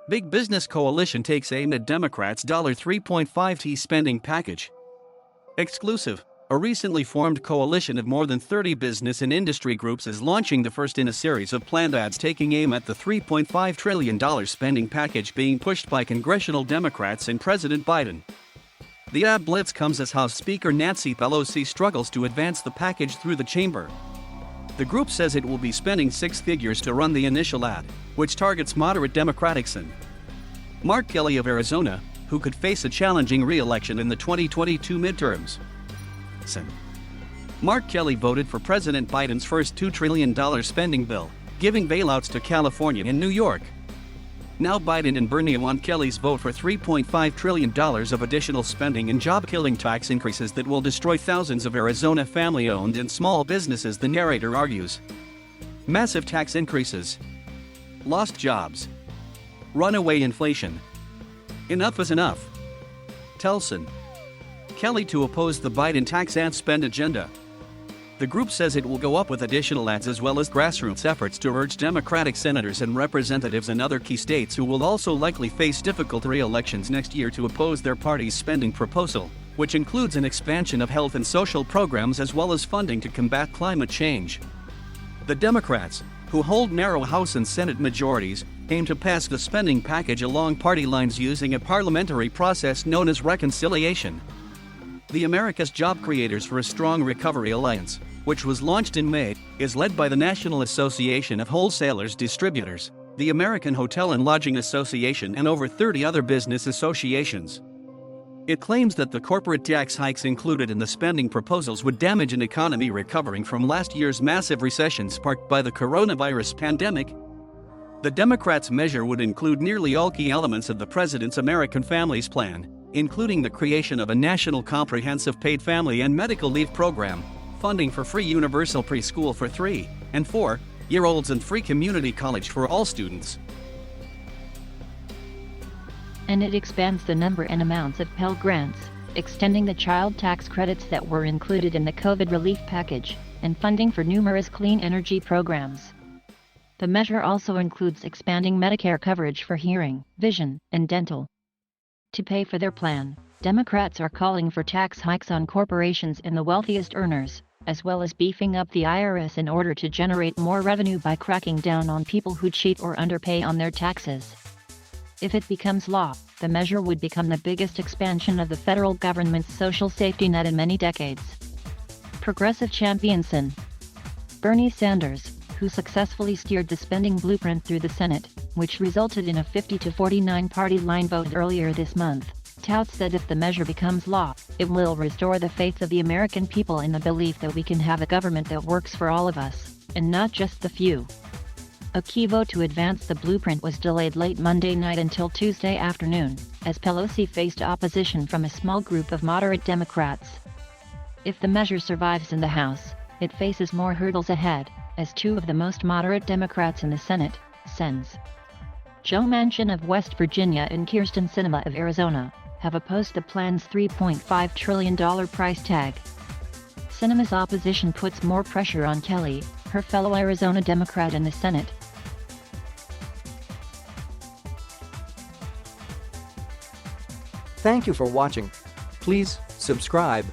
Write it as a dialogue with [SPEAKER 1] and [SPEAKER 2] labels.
[SPEAKER 1] Big Business Coalition takes aim at Democrats' $3.5 spending package. Exclusive. A recently formed coalition of more than 30 business and industry groups is launching the first in a series of planned ads taking aim at the $3.5 trillion spending package being pushed by congressional Democrats and President Biden. The ad blitz comes as House Speaker Nancy Pelosi struggles to advance the package through the chamber. The group says it will be spending six figures to run the initial ad, which targets moderate Democrats and Mark Kelly of Arizona, who could face a challenging re-election in the 2022 midterms. Mark Kelly voted for President Biden's first $2 trillion spending bill, giving bailouts to California and New York. Now Biden and Bernie want Kelly's vote for $3.5 trillion of additional spending and job-killing tax increases that will destroy thousands of Arizona family-owned and small businesses, the narrator argues. Massive tax increases. Lost jobs. Runaway inflation. Enough is enough. Telson. Kelly to oppose the Biden tax and spend agenda. The group says it will go up with additional ads as well as grassroots efforts to urge Democratic senators and representatives in other key states who will also likely face difficult re-elections next year to oppose their party's spending proposal, which includes an expansion of health and social programs as well as funding to combat climate change. The Democrats, who hold narrow House and Senate majorities, aim to pass the spending package along party lines using a parliamentary process known as reconciliation. The America's Job Creators for a Strong Recovery Alliance, which was launched in May, is led by the National Association of Wholesalers Distributors, the American Hotel and Lodging Association, and over 30 other business associations. It claims that the corporate tax hikes included in the spending proposals would damage an economy recovering from last year's massive recession sparked by the coronavirus pandemic. The Democrats' measure would include nearly all key elements of the president's American Families Plan, including the creation of a national comprehensive paid family and medical leave program, funding for free universal preschool for 3- and 4-year-olds and free community college for all students.
[SPEAKER 2] And it expands the number and amounts of Pell Grants, extending the child tax credits that were included in the COVID relief package, and funding for numerous clean energy programs. The measure also includes expanding Medicare coverage for hearing, vision, and dental. To pay for their plan, Democrats are calling for tax hikes on corporations and the wealthiest earners, as well as beefing up the IRS in order to generate more revenue by cracking down on people who cheat or underpay on their taxes. If it becomes law, the measure would become the biggest expansion of the federal government's social safety net in many decades. Progressive champion Bernie Sanders, who successfully steered the spending blueprint through the Senate, which resulted in a 50-49 party line vote earlier this month, touts that if the measure becomes law, it will restore the faith of the American people in the belief that we can have a government that works for all of us, and not just the few. A key vote to advance the blueprint was delayed late Monday night until Tuesday afternoon, as Pelosi faced opposition from a small group of moderate Democrats. If the measure survives in the House, it faces more hurdles ahead, as two of the most moderate Democrats in the Senate, Sens. Joe Manchin of West Virginia and Kyrsten Sinema of Arizona, have opposed the plan's $3.5 trillion price tag. Sinema's opposition puts more pressure on Kelly, her fellow Arizona Democrat in the Senate.
[SPEAKER 3] Thank you for watching. Please subscribe.